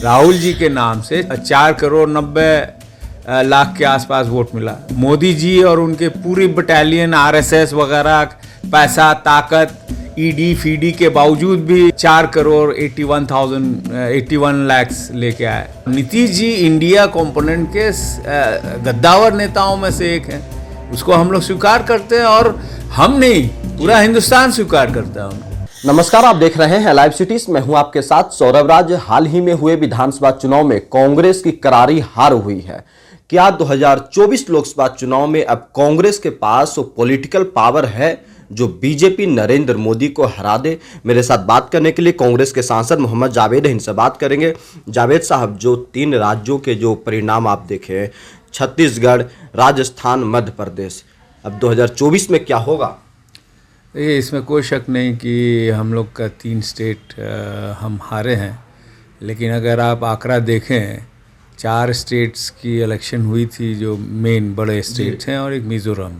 राहुल जी के नाम से 4,90,00,000 के आसपास वोट मिला। मोदी जी और उनके पूरी बटालियन आरएसएस वगैरह पैसा ताकत ईडी फीडी के बावजूद भी 4,81,000 लेके आए। नीतीश जी इंडिया कंपोनेंट के गद्दावर नेताओं में से एक हैं, उसको हम लोग स्वीकार करते हैं और हम नहीं पूरा हिंदुस्तान स्वीकार करता है उनको। नमस्कार, आप देख रहे हैं लाइव सिटीज। मैं हूं आपके साथ सौरभ राज। हाल ही में हुए विधानसभा चुनाव में कांग्रेस की करारी हार हुई है। क्या 2024 लोकसभा चुनाव में अब कांग्रेस के पास वो पॉलिटिकल पावर है जो बीजेपी नरेंद्र मोदी को हरा दे? मेरे साथ बात करने के लिए कांग्रेस के सांसद मोहम्मद जावेद हैं, इनसे बात करेंगे। जावेद साहब, जो 3 राज्यों के जो परिणाम आप देखें, छत्तीसगढ़, राजस्थान, मध्य प्रदेश, अब 2024 में क्या होगा? ये इसमें कोई शक नहीं कि हम लोग का 3 स्टेट हम हारे हैं, लेकिन अगर आप आंकड़ा देखें 4 स्टेट्स की इलेक्शन हुई थी जो मेन बड़े स्टेट्स हैं और एक मिज़ोरम।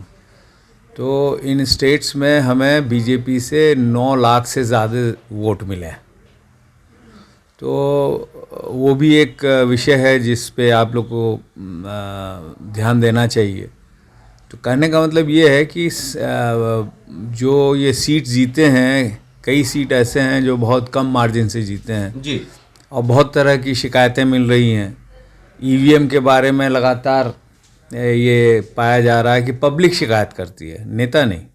तो इन स्टेट्स में हमें बीजेपी से 9 लाख से ज़्यादा वोट मिले हैं। तो वो भी एक विषय है जिस पे आप लोग को ध्यान देना चाहिए। तो कहने का मतलब ये है कि जो ये सीट जीते हैं, कई सीट ऐसे हैं जो बहुत कम मार्जिन से जीते हैं जी, और बहुत तरह की शिकायतें मिल रही हैं। ईवीएम के बारे में लगातार ये पाया जा रहा है कि पब्लिक शिकायत करती है, नेता नहीं।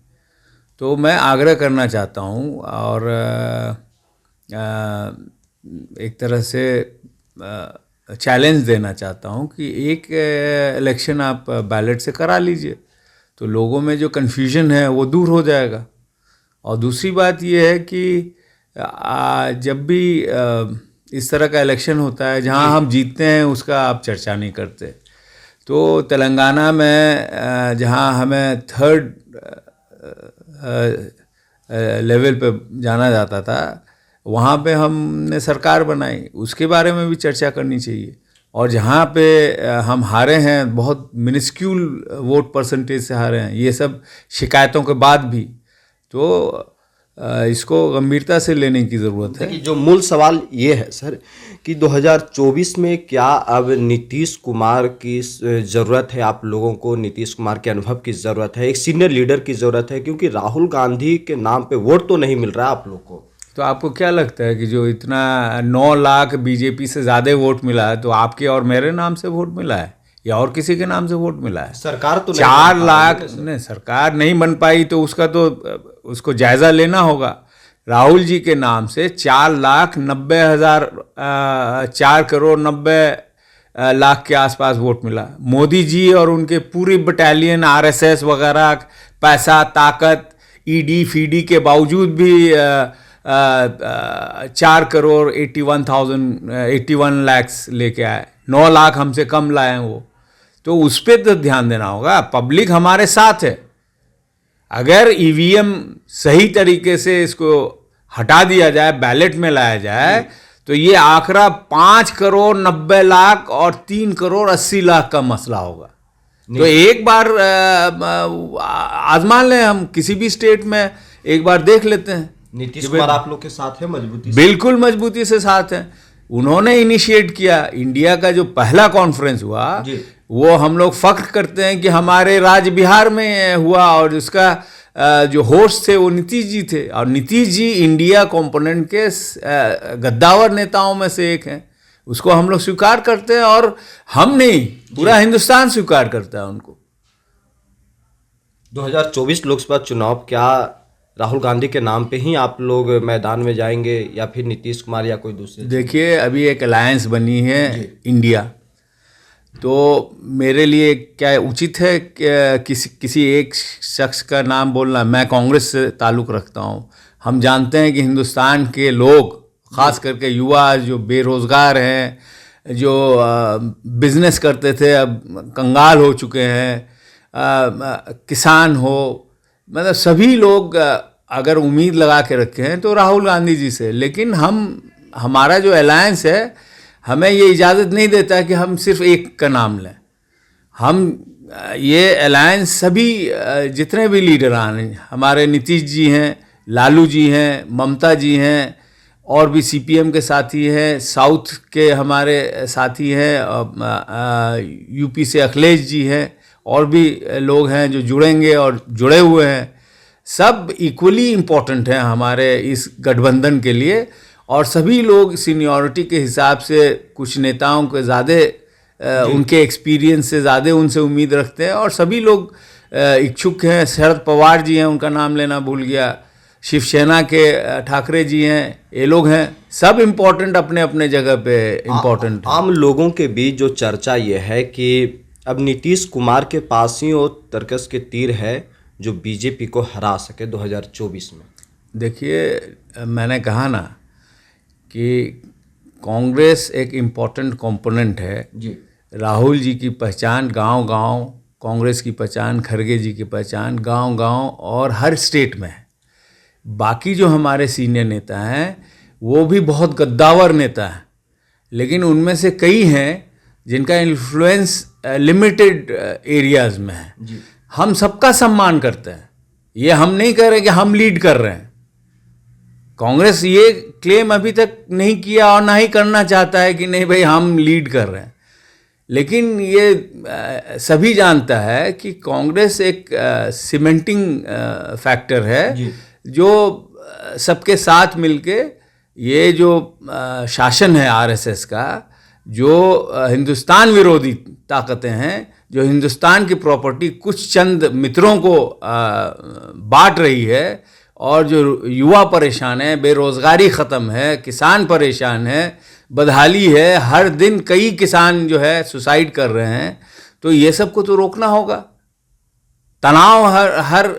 तो मैं आग्रह करना चाहता हूँ और एक तरह से चैलेंज देना चाहता हूँ कि एक इलेक्शन आप बैलेट से करा लीजिए, तो लोगों में जो कन्फ्यूजन है वो दूर हो जाएगा। और दूसरी बात ये है कि जब भी इस तरह का इलेक्शन होता है जहाँ हम जीतते हैं उसका आप चर्चा नहीं करते। तो तेलंगाना में जहाँ हमें 3rd लेवल पे जाना जाता था, वहाँ पे हमने सरकार बनाई, उसके बारे में भी चर्चा करनी चाहिए। और जहाँ पे हम हारे हैं, बहुत मिनिस्क्यूल वोट परसेंटेज से हारे हैं, ये सब शिकायतों के बाद भी, तो इसको गंभीरता से लेने की ज़रूरत है। जो मूल सवाल ये है सर कि 2024 में क्या अब नीतीश कुमार की ज़रूरत है? आप लोगों को नीतीश कुमार के अनुभव की ज़रूरत है, एक सीनियर लीडर की ज़रूरत है, क्योंकि राहुल गांधी के नाम पे वोट तो नहीं मिल रहा है आप लोग को। तो आपको क्या लगता है कि जो इतना 9 लाख बीजेपी से ज़्यादा वोट मिला है, तो आपके और मेरे नाम से वोट मिला है या और किसी के नाम से वोट मिला है? सरकार तो 4 लाख नहीं, सरकार नहीं बन पाई तो उसको जायज़ा लेना होगा। राहुल जी के नाम से 4,90,00,000 के आसपास वोट मिला। मोदी जी और उनके पूरी बटालियन आरएसएस वगैरह पैसा ताकत ईडी फीडी के बावजूद भी 4,81,000 लेके आए। 9 लाख हमसे कम लाए हैं वो। तो उस पर तो ध्यान देना होगा। पब्लिक हमारे साथ है। अगर ईवीएम सही तरीके से इसको हटा दिया जाए, बैलेट में लाया जाए, तो ये आंकड़ा 5,90,00,000 और 3,80,00,000 का मसला होगा। तो एक बार आजमा लें, हम किसी भी स्टेट में एक बार देख लेते हैं। नीतीश कुमार आप लोग के साथ है मजबूती से? बिल्कुल मजबूती से साथ हैं। उन्होंने इनिशिएट किया। इंडिया का जो पहला कॉन्फ्रेंस हुआ वो हम लोग फख्र करते हैं कि हमारे राज्य बिहार में हुआ और उसका जो होस्ट थे वो नीतीश जी थे। और नीतीश जी इंडिया कंपोनेंट के गद्दावर नेताओं में से एक हैं, उसको हम लोग स्वीकार करते हैं और हम नहीं पूरा हिंदुस्तान स्वीकार करता है उनको। 2024 लोकसभा चुनाव, क्या राहुल गांधी के नाम पे ही आप लोग मैदान में जाएंगे या फिर नीतीश कुमार या कोई दूसरे? देखिए, अभी एक अलायंस बनी है इंडिया, तो मेरे लिए क्या उचित है कि किसी एक शख्स का नाम बोलना? मैं कांग्रेस से ताल्लुक़ रखता हूँ। हम जानते हैं कि हिंदुस्तान के लोग, ख़ास करके युवा जो बेरोज़गार हैं, जो बिज़नेस करते थे अब कंगाल हो चुके हैं, किसान हो, मतलब सभी लोग अगर उम्मीद लगा के रखे हैं तो राहुल गांधी जी से। लेकिन हमारा जो अलायंस है हमें ये इजाज़त नहीं देता कि हम सिर्फ एक का नाम लें। हम ये अलायंस सभी जितने भी लीडरान हैं, हमारे नीतीश जी हैं, लालू जी हैं, ममता जी हैं और भी सीपीएम के साथी हैं, साउथ के हमारे साथी हैं, यूपी से अखिलेश जी हैं, और भी लोग हैं जो जुड़ेंगे और जुड़े हुए हैं। सब इक्वली इम्पोर्टेंट हैं हमारे इस गठबंधन के लिए, और सभी लोग सीनियरिटी के हिसाब से कुछ नेताओं के ज़्यादा उनके एक्सपीरियंस से ज़्यादा उनसे उम्मीद रखते हैं, और सभी लोग इच्छुक हैं। शरद पवार जी हैं, उनका नाम लेना भूल गया, शिवसेना के ठाकरे जी हैं, ये लोग हैं, सब इम्पोर्टेंट अपने अपने जगह पे इम्पोर्टेंट। आम लोगों के बीच जो चर्चा ये है कि अब नीतीश कुमार के पास ही वो तर्कस के तीर है जो बीजेपी को हरा सके 2024 में। देखिए, मैंने कहा ना कि कांग्रेस एक इम्पोर्टेंट कंपोनेंट है जी। राहुल जी की पहचान गांव-गांव, कांग्रेस की पहचान, खड़गे जी की पहचान गांव-गांव और हर स्टेट में है। बाकी जो हमारे सीनियर नेता हैं वो भी बहुत गद्दावर नेता हैं, लेकिन उनमें से कई हैं जिनका इन्फ्लुएंस लिमिटेड एरियाज़ में है। हम सबका सम्मान करते हैं, ये हम नहीं कह रहे कि हम लीड कर रहे हैं। कांग्रेस ये क्लेम अभी तक नहीं किया और ना ही करना चाहता है कि नहीं भाई हम लीड कर रहे हैं, लेकिन ये सभी जानता है कि कांग्रेस एक सीमेंटिंग फैक्टर है जो सबके साथ मिलके ये जो शासन है आरएसएस का, जो हिंदुस्तान विरोधी ताकतें हैं, जो हिंदुस्तान की प्रॉपर्टी कुछ चंद मित्रों को बांट रही है, और जो युवा परेशान है, बेरोज़गारी ख़त्म है, किसान परेशान है, बदहाली है, हर दिन कई किसान जो है सुसाइड कर रहे हैं, तो ये सब को तो रोकना होगा। तनाव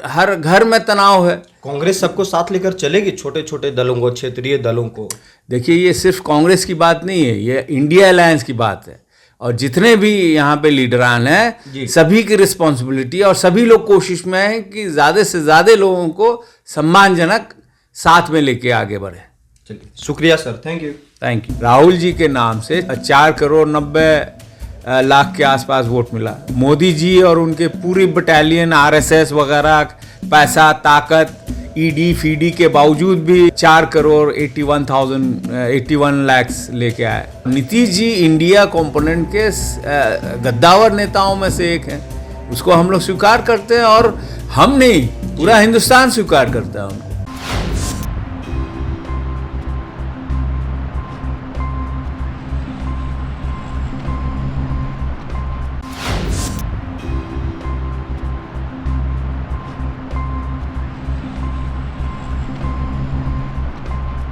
हर घर में तनाव है। कांग्रेस सबको साथ लेकर चलेगी, छोटे छोटे दलों को, क्षेत्रीय दलों को। देखिए, ये सिर्फ कांग्रेस की बात नहीं है, ये इंडिया अलायंस की बात है, और जितने भी यहाँ पे लीडरान हैं सभी की रिस्पॉन्सिबिलिटी, और सभी लोग कोशिश में हैं कि ज़्यादा से ज़्यादा लोगों को सम्मानजनक साथ में लेके आगे बढ़े। चलिए, शुक्रिया sir, thank you. Thank you. Rahul ji के नाम से 4,90,00,000 के आसपास वोट मिला। मोदी जी और उनके पूरी बटालियन, आरएसएस वगैरह, पैसा, ताकत, ईडी फीडी के बावजूद भी 4,81,00,000 लेके आए। नीतीश जी इंडिया कंपोनेंट के गद्दावर नेताओं में से एक हैं, उसको हम लोग स्वीकार करते हैं, और हम नहीं, पूरा हिंदुस्तान स्वीकार करता है उनको।